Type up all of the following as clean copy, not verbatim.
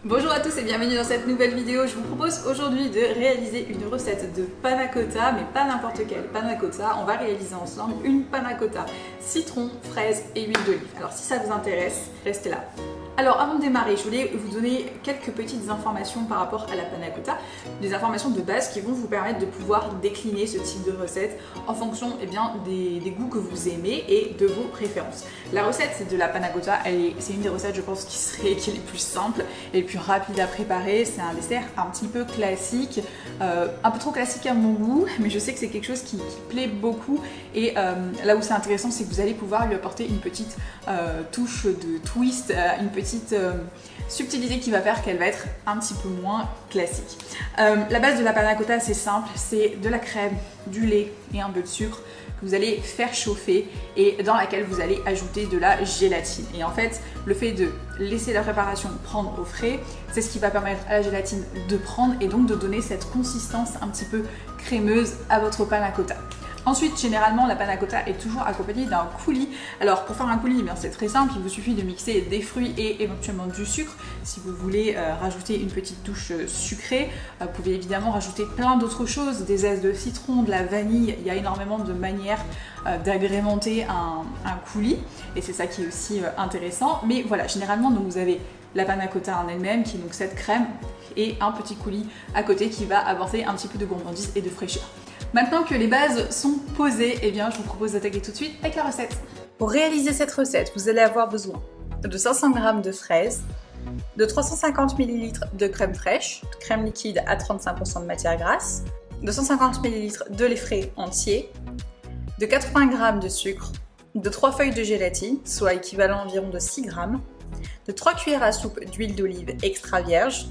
Bonjour à tous et bienvenue dans cette nouvelle vidéo. Je vous propose aujourd'hui de réaliser une recette de panna cotta, mais pas n'importe quelle panna cotta. On va réaliser ensemble une panna cotta citron, fraise et huile d'olive. Alors si ça vous intéresse, restez là. Alors avant de démarrer, je voulais vous donner quelques petites informations par rapport à la panna cotta, des informations de base qui vont vous permettre de pouvoir décliner ce type de recette en fonction des goûts que vous aimez et de vos préférences. La recette de la panna cotta, c'est une des recettes je pense qui est les plus simples et les plus rapides à préparer. C'est un dessert un petit peu classique, un peu trop classique à mon goût, mais je sais que c'est quelque chose qui plaît beaucoup et là où c'est intéressant, c'est que vous allez pouvoir lui apporter une petite touche de twist, une petite subtilité qui va faire qu'elle va être un petit peu moins classique. La base de la panna cotta, c'est simple, c'est de la crème, du lait et un peu de sucre que vous allez faire chauffer et dans laquelle vous allez ajouter de la gélatine. Et en fait, le fait de laisser la préparation prendre au frais, c'est ce qui va permettre à la gélatine de prendre et donc de donner cette consistance un petit peu crémeuse à votre panna cotta. Ensuite, généralement, la panna cotta est toujours accompagnée d'un coulis. Alors, pour faire un coulis, c'est très simple, il vous suffit de mixer des fruits et éventuellement du sucre. Si vous voulez rajouter une petite touche sucrée, vous pouvez évidemment rajouter plein d'autres choses, des zestes de citron, de la vanille. Il y a énormément de manières d'agrémenter un coulis et c'est ça qui est aussi intéressant. Mais voilà, généralement, donc, vous avez la panna cotta en elle-même qui est donc cette crème et un petit coulis à côté qui va apporter un petit peu de gourmandise et de fraîcheur. Maintenant que les bases sont posées, eh bien, je vous propose d'attaquer tout de suite avec la recette. Pour réaliser cette recette, vous allez avoir besoin de 500 g de fraises, de 350 ml de crème fraîche, crème liquide à 35% de matière grasse, de 150 ml de lait frais entier, de 80 g de sucre, de 3 feuilles de gélatine, soit équivalent environ de 6 g, de 3 cuillères à soupe d'huile d'olive extra vierge,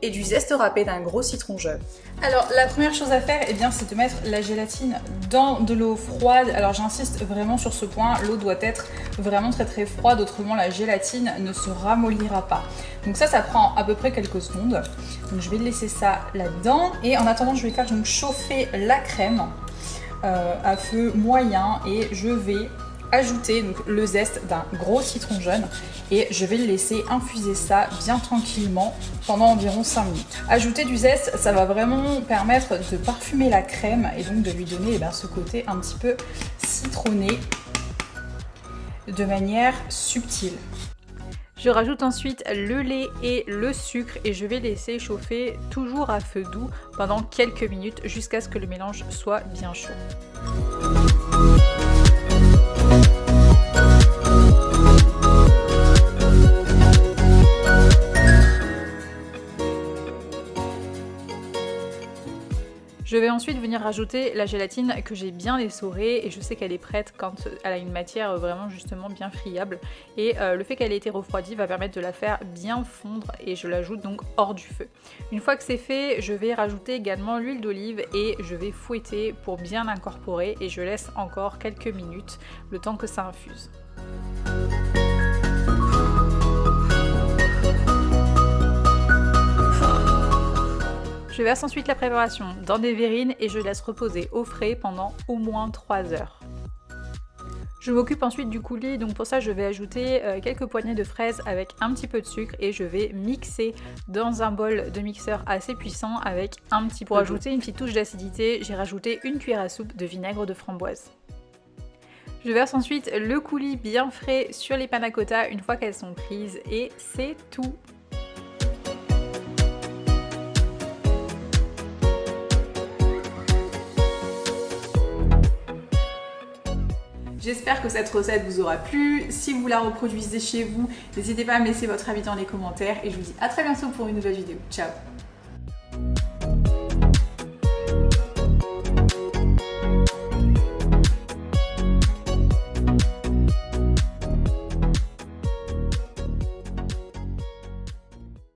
et du zeste râpé d'un gros citron jaune. Alors la première chose à faire, c'est de mettre la gélatine dans de l'eau froide. Alors j'insiste vraiment sur ce point, l'eau doit être vraiment très froide, autrement la gélatine ne se ramollira pas. Donc ça prend à peu près quelques secondes. Donc je vais laisser ça là-dedans et en attendant je vais faire chauffer la crème à feu moyen et je vais ajouter le zeste d'un gros citron jaune et je vais le laisser infuser ça bien tranquillement pendant environ 5 minutes. Ajouter du zeste, ça va vraiment permettre de parfumer la crème et donc de lui donner ce côté un petit peu citronné de manière subtile. Je rajoute ensuite le lait et le sucre et je vais laisser chauffer toujours à feu doux pendant quelques minutes jusqu'à ce que le mélange soit bien chaud. Je vais ensuite venir rajouter la gélatine que j'ai bien essorée et je sais qu'elle est prête quand elle a une matière vraiment justement bien friable et le fait qu'elle ait été refroidie va permettre de la faire bien fondre et je l'ajoute donc hors du feu. Une fois que c'est fait, je vais rajouter également l'huile d'olive et je vais fouetter pour bien l'incorporer et je laisse encore quelques minutes le temps que ça infuse. Je verse ensuite la préparation dans des verrines et je laisse reposer au frais pendant au moins 3 heures. Je m'occupe ensuite du coulis, donc pour ça je vais ajouter quelques poignées de fraises avec un petit peu de sucre et je vais mixer dans un bol de mixeur assez puissant avec un petit peu d'eau. Pour ajouter une petite touche d'acidité, j'ai rajouté une cuillère à soupe de vinaigre de framboise. Je verse ensuite le coulis bien frais sur les panna cotta une fois qu'elles sont prises et c'est tout. J'espère que cette recette vous aura plu. Si vous la reproduisez chez vous, n'hésitez pas à me laisser votre avis dans les commentaires et je vous dis à très bientôt pour une nouvelle vidéo. Ciao!